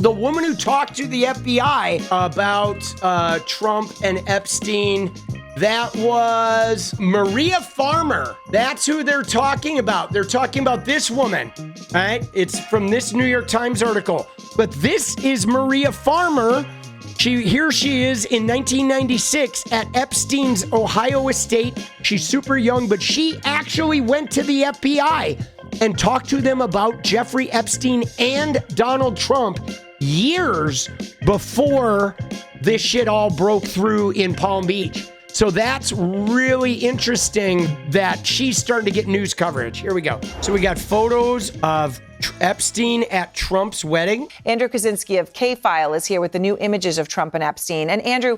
the woman who talked to the FBI about Trump and Epstein, that was Maria Farmer. That's who they're talking about. They're talking about this woman, right? It's from this New York Times article. But this is Maria Farmer. Here she is in 1996 at Epstein's Ohio estate. She's super young, but she actually went to the FBI and talked to them about Jeffrey Epstein and Donald Trump years before this shit all broke through in Palm Beach. So that's really interesting that she's starting to get news coverage. Here we go. So we got photos of Epstein at Trump's wedding. Andrew 𝗙ecie of 𝗙𝗧𝗏𝗏 is here with the new images of Trump and Epstein. And Andrew,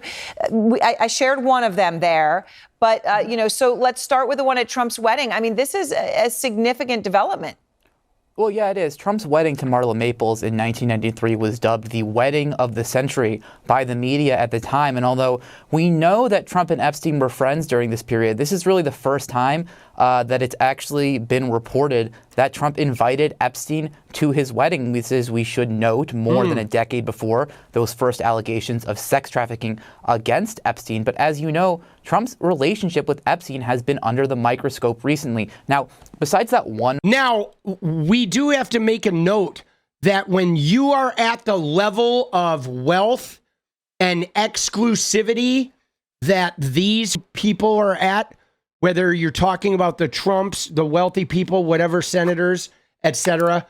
I shared one of them there, but, so let's start with the one at Trump's wedding. I mean, this is a significant development. Well, yeah, it is. Trump's wedding to Marla Maples in 1993 was dubbed the wedding of the century by the media at the time. And although we know that Trump and Epstein were friends during this period, this is really the first time that it's actually been reported that Trump invited Epstein to his wedding. This is, we should note, more than a decade before those first allegations of sex trafficking against Epstein. But as you know, Trump's relationship with Epstein has been under the microscope recently. Now, besides that one... Now, we do have to make a note that when you are at the level of wealth and exclusivity that these people are at, whether you're talking about the Trumps, the wealthy people, whatever, senators, etc.,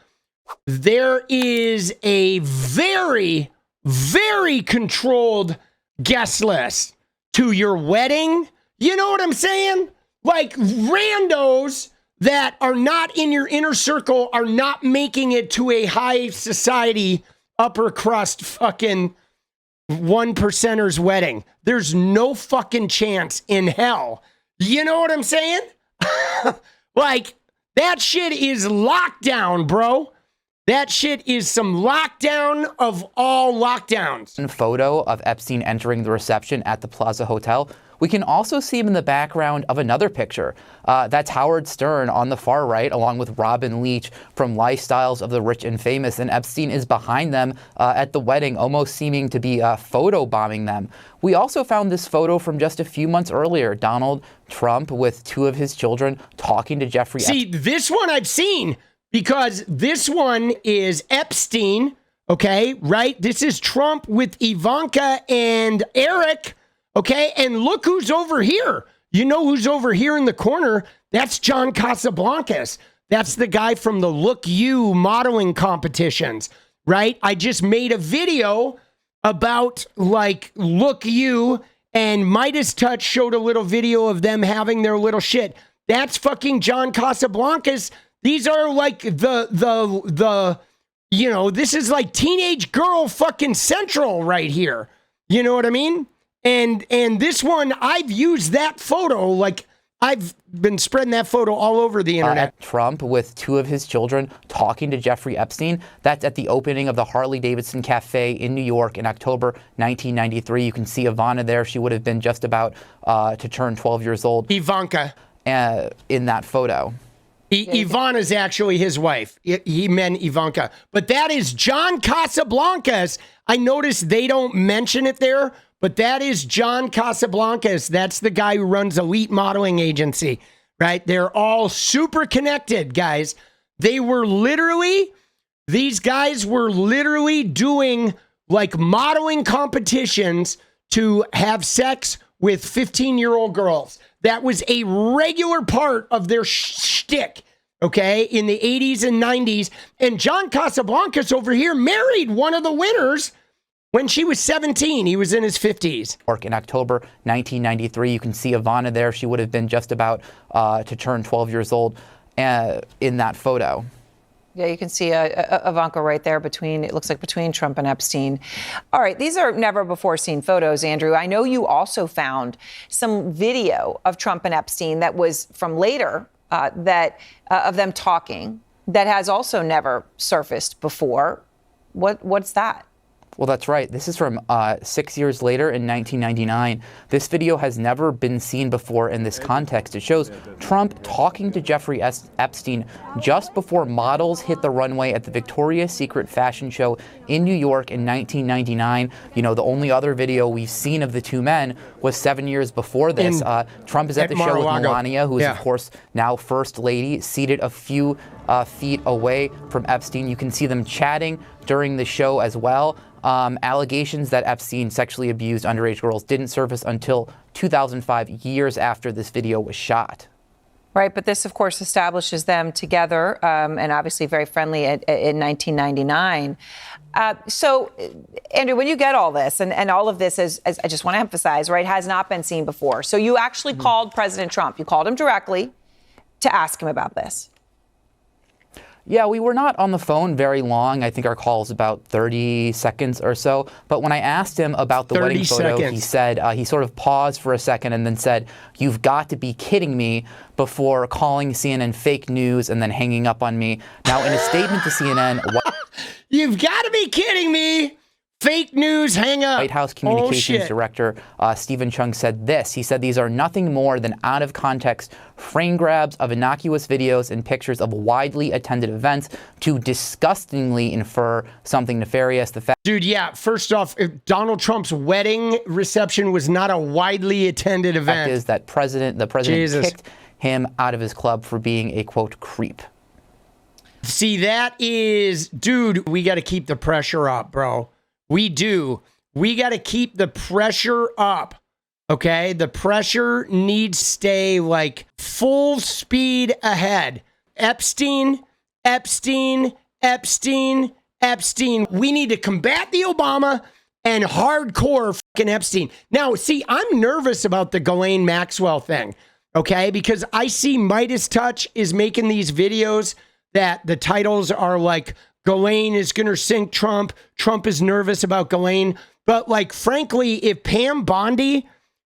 there is a very, very controlled guest list to your wedding. You know what I'm saying? Like randos that are not in your inner circle are not making it to a high society, upper crust fucking one percenter's wedding. There's no fucking chance in hell. You know what I'm saying? Like, that shit is lockdown, bro. That shit is some lockdown of all lockdowns. A photo of Epstein entering the reception at the Plaza Hotel. We can also see him in the background of another picture. That's Howard Stern on the far right, along with Robin Leach from Lifestyles of the Rich and Famous. And Epstein is behind them at the wedding, almost seeming to be photobombing them. We also found this photo from just a few months earlier. Donald Trump with two of his children talking to Jeffrey Epstein. See, this one I've seen because this one is Epstein, okay, right? This is Trump with Ivanka and Eric. Okay, and look who's over here. You know who's over here in the corner? That's John Casablancas. That's the guy from the Look You modeling competitions, right? I just made a video about, like, Look You, and Midas Touch showed a little video of them having their little shit. That's fucking John Casablancas. These are like this is like teenage girl fucking central right here. You know what I mean? And this one, I've used that photo, like I've been spreading that photo all over the internet. Trump with two of his children talking to Jeffrey Epstein. That's at the opening of the Harley-Davidson Cafe in New York in October 1993. You can see Ivana there. She would have been just about to turn 12 years old. Ivanka. In that photo. Ivana's actually his wife. He meant Ivanka. But that is John Casablancas. I noticed they don't mention it there. But that is John Casablancas. That's the guy who runs Elite Modeling Agency, right? They're all super connected, guys. These guys were literally doing like modeling competitions to have sex with 15-year-old girls. That was a regular part of their shtick, okay, in the 80s and 90s. And John Casablancas over here married one of the winners when she was 17. He was in his 50s. In October 1993, you can see Ivana there. She would have been just about to turn 12 years old in that photo. Yeah, you can see Ivanka right there it looks like between Trump and Epstein. All right, these are never before seen photos, Andrew. I know you also found some video of Trump and Epstein that was from later of them talking that has also never surfaced before. What's that? Well, that's right. This is from 6 years later in 1999. This video has never been seen before in this context. It shows Trump talking to Jeffrey Epstein just before models hit the runway at the Victoria's Secret fashion show in New York in 1999. You know, the only other video we've seen of the two men was 7 years before this. Trump is at the show with Melania, who is, of course, now First Lady, seated a few feet away from Epstein. You can see them chatting during the show as well. Allegations that Epstein sexually abused underage girls didn't surface until 2005, years after this video was shot. Right, but this, of course, establishes them together and obviously very friendly in 1999. So, Andrew, when you get all this, and all of this, as I just want to emphasize, right, has not been seen before. So you actually called President Trump. You called him directly to ask him about this. Yeah, we were not on the phone very long. I think our call was about 30 seconds or so. But when I asked him about the wedding photo, he said, he sort of paused for a second and then said, "You've got to be kidding me," before calling CNN fake news and then hanging up on me. Now, in a statement to CNN, "You've got to be kidding me. Fake news, hang up." White House Communications Director Stephen Chung said this. He said these are nothing more than out of context frame grabs of innocuous videos and pictures of widely attended events to disgustingly infer something nefarious. Dude, yeah, first off, Donald Trump's wedding reception was not a widely attended event. The fact is that the president kicked him out of his club for being a, quote, creep. See, that is, dude, we got to keep the pressure up, bro. We do. We got to keep the pressure up, okay? The pressure needs to stay like full speed ahead. Epstein, Epstein, Epstein, Epstein. We need to combat the Obama and hardcore fucking Epstein. Now, see, I'm nervous about the Ghislaine Maxwell thing, okay? Because I see 𝗏𝗏touch is making these videos that the titles are like, Ghislaine is going to sink Trump. Trump is nervous about Ghislaine. But like, frankly, if Pam Bondi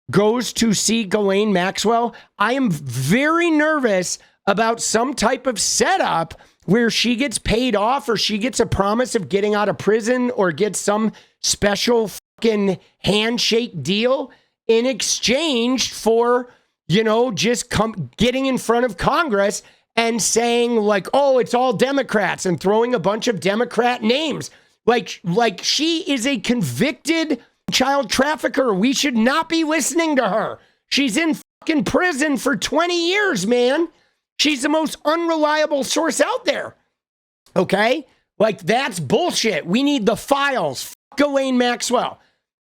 goes to see Ghislaine Maxwell, I am very nervous about some type of setup where she gets paid off or she gets a promise of getting out of prison or gets some special fucking handshake deal in exchange for, you know, just getting in front of Congress and saying like, oh, it's all Democrats and throwing a bunch of Democrat names. Like she is a convicted child trafficker. We should not be listening to her. She's in fucking prison for 20 years, man. She's the most unreliable source out there. Okay? Like, that's bullshit. We need the files. Fuck Ghislaine Maxwell.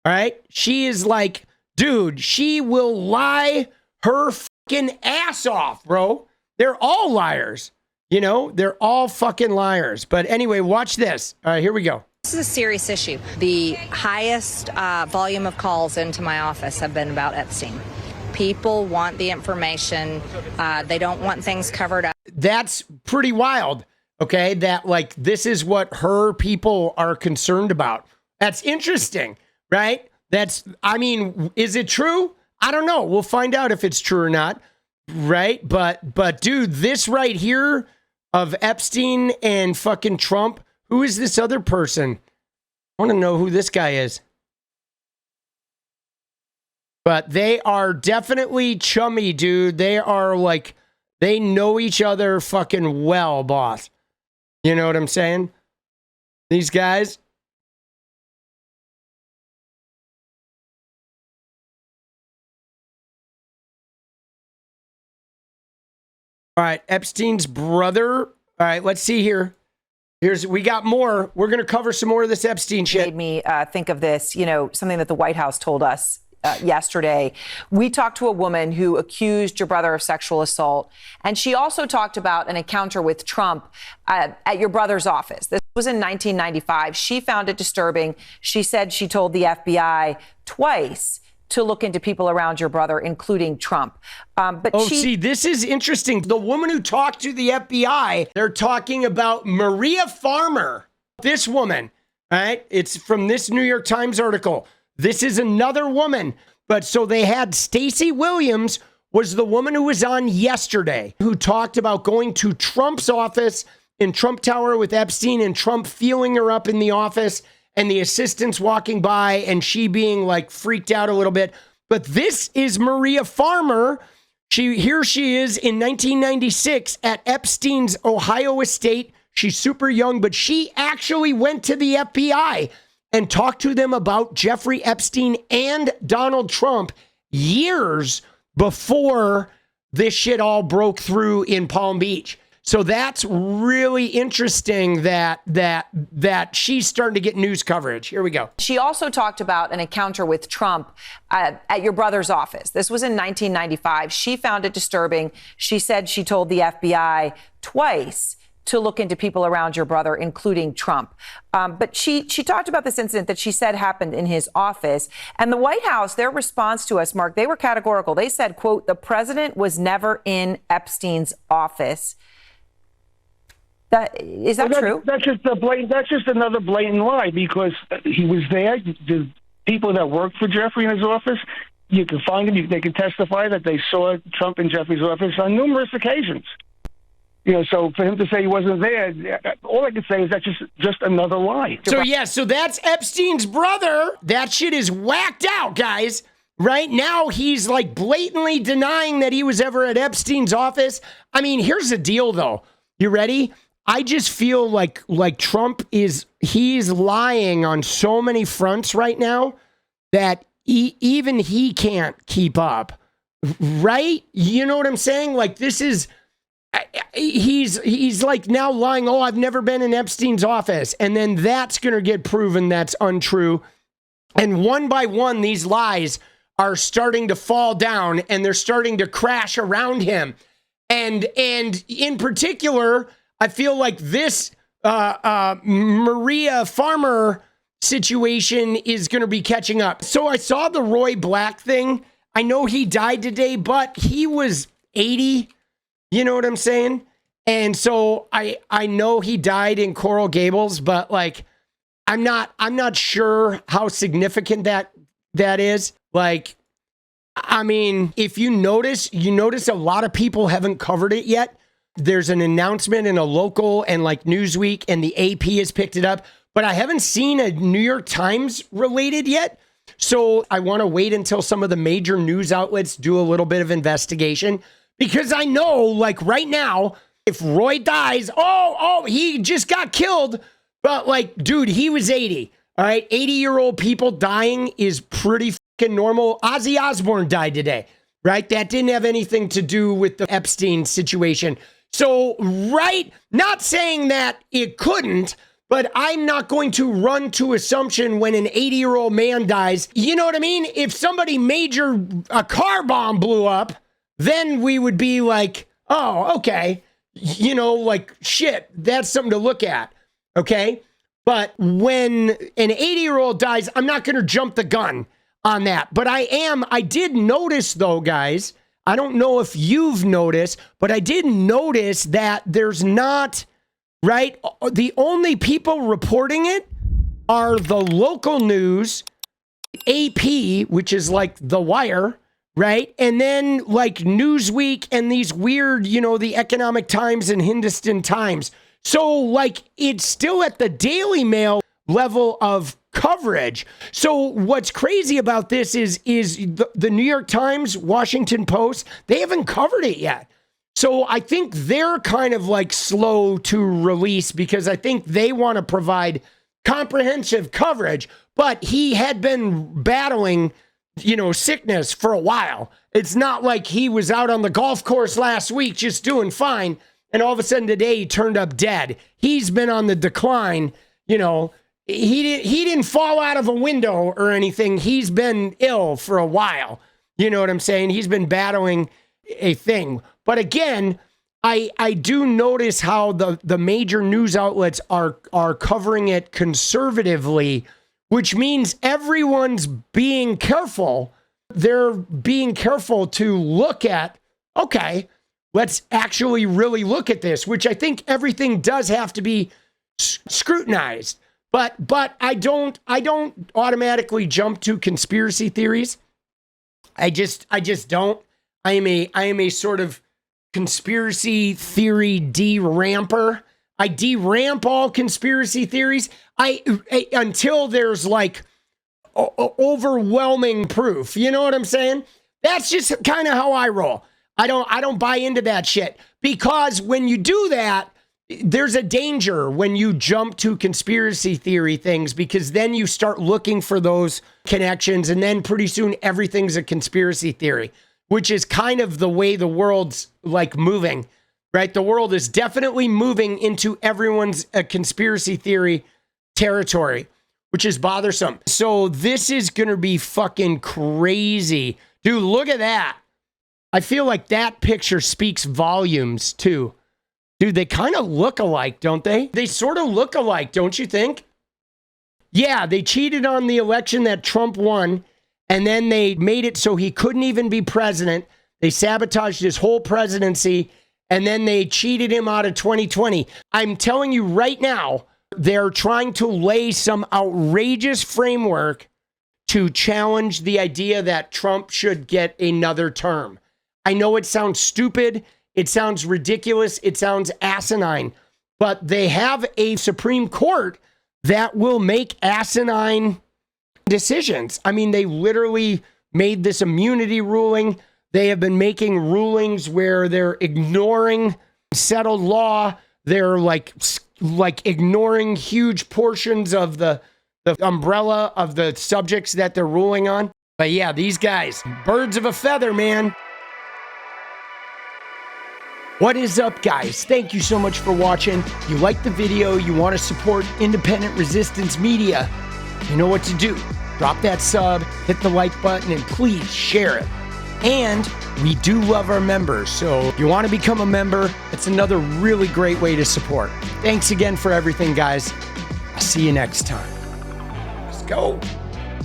All right? She is like, dude, she will lie her fucking ass off, bro. They're all liars. You know, they're all fucking liars. But anyway, watch this. All right, here we go. This is a serious issue. The highest volume of calls into my office have been about Epstein. People want the information. They don't want things covered up. That's pretty wild, okay? That, like, this is what her people are concerned about. That's interesting, right? I mean, is it true? I don't know. We'll find out if it's true or not. Right. But dude, this right here of Epstein and fucking Trump. Who is this other person? I want to know who this guy is. But they are definitely chummy, dude. They are like, they know each other fucking well, boss. You know what I'm saying? These guys. All right, Epstein's brother. All right, let's see here. We got more. We're going to cover some more of this Epstein shit. Made me think of this, you know, something that the White House told us yesterday. We talked to a woman who accused your brother of sexual assault, and she also talked about an encounter with Trump at your brother's office. This was in 1995. She found it disturbing. She said she told the FBI twice to look into people around your brother, including Trump. See, this is interesting. The woman who talked to the FBI, they're talking about Maria Farmer. This woman, all right? It's from this New York Times article. This is another woman. But so they had Stacey Williams was the woman who was on yesterday, who talked about going to Trump's office in Trump Tower with Epstein and Trump feeling her up in the office and the assistants walking by and she being like freaked out a little bit. But this is Maria Farmer. Here she is in 1996 at Epstein's Ohio estate. She's super young, but she actually went to the FBI and talked to them about Jeffrey Epstein and Donald Trump years before this shit all broke through in Palm Beach. So that's really interesting that she's starting to get news coverage. Here we go. She also talked about an encounter with Trump at your brother's office. This was in 1995. She found it disturbing. She said she told the FBI twice to look into people around your brother, including Trump. But she talked about this incident that she said happened in his office. And the White House, their response to us, Mark, they were categorical. They said, quote, "The president was never in Epstein's office." Is that true? That's just another blatant lie, because he was there. The people that worked for Jeffrey in his office, you can find them. They can testify that they saw Trump in Jeffrey's office on numerous occasions. So for him to say he wasn't there, all I can say is that's just another lie. So that's Epstein's brother. That shit is whacked out, guys. Right now, he's like blatantly denying that he was ever at Epstein's office. I mean, here's the deal, though. You ready? I just feel like Trump he's lying on so many fronts right now that even he can't keep up, right? You know what I'm saying? Like, this is, he's like now lying, oh, I've never been in Epstein's office. And then that's going to get proven that's untrue. And one by one, these lies are starting to fall down and they're starting to crash around him. And in particular, I feel like this Maria Farmer situation is going to be catching up. So I saw the Roy Black thing. I know he died today, but he was 80. You know what I'm saying? And so I know he died in Coral Gables, but like I'm not sure how significant that is. Like, I mean, if you notice a lot of people haven't covered it yet. There's an announcement in a local and like Newsweek, and the AP has picked it up, but I haven't seen a New York Times related yet. So I want to wait until some of the major news outlets do a little bit of investigation, because I know like right now, if Roy dies, he just got killed. But like, dude, he was 80. All right. 80-year-old people dying is pretty fucking normal. Ozzy Osbourne died today, right? That didn't have anything to do with the Epstein situation. So, right, not saying that it couldn't, but I'm not going to run to assumption when an 80-year-old man dies. You know what I mean? If somebody a car bomb blew up, then we would be like, oh, okay. Like, shit, that's something to look at. Okay. But when an 80-year-old dies, I'm not going to jump the gun on that. But I did notice though, guys, I don't know if you've noticed, but I did notice that there's not, right? The only people reporting it are the local news, AP, which is like The Wire, right? And then like Newsweek and these weird, the Economic Times and Hindustan Times. So like it's still at the Daily Mail level of coverage. So what's crazy about this is the New York Times, Washington Post, they haven't covered it yet. So I think they're kind of like slow to release because I think they want to provide comprehensive coverage, but he had been battling, sickness for a while. It's not like he was out on the golf course last week just doing fine, and all of a sudden today he turned up dead. He's been on the decline, He didn't fall out of a window or anything. He's been ill for a while. You know what I'm saying? He's been battling a thing. But again, I do notice how the major news outlets are covering it conservatively, which means everyone's being careful. They're being careful to look at, okay, let's actually really look at this, which I think everything does have to be scrutinized. But I don't automatically jump to conspiracy theories. I just don't. I am a sort of conspiracy theory deramper. I deramp all conspiracy theories. until there's like overwhelming proof. You know what I'm saying? That's just kind of how I roll. I don't buy into that shit, because when you do that, there's a danger when you jump to conspiracy theory things, because then you start looking for those connections, and then pretty soon everything's a conspiracy theory, which is kind of the way the world's like moving, right? The world is definitely moving into everyone's conspiracy theory territory, which is bothersome. So this is going to be fucking crazy. Dude, look at that. I feel like that picture speaks volumes too. Dude, they kind of look alike, don't they? They sort of look alike, don't you think? Yeah, they cheated on the election that Trump won, and then they made it so he couldn't even be president. They sabotaged his whole presidency, and then they cheated him out of 2020. I'm telling you right now, they're trying to lay some outrageous framework to challenge the idea that Trump should get another term. I know it sounds stupid. It sounds ridiculous. It sounds asinine, but they have a Supreme Court that will make asinine decisions. I mean, they literally made this immunity ruling. They have been making rulings where they're ignoring settled law. They're like ignoring huge portions of the umbrella of the subjects that they're ruling on. But yeah, these guys, birds of a feather, man. What is up, guys? Thank you so much for watching. If you like the video, you want to support independent resistance media, you know what to do. Drop that sub, hit the like button, and please share it. And we do love our members, so if you want to become a member, it's another really great way to support. Thanks again for everything, guys. I'll see you next time. Let's go.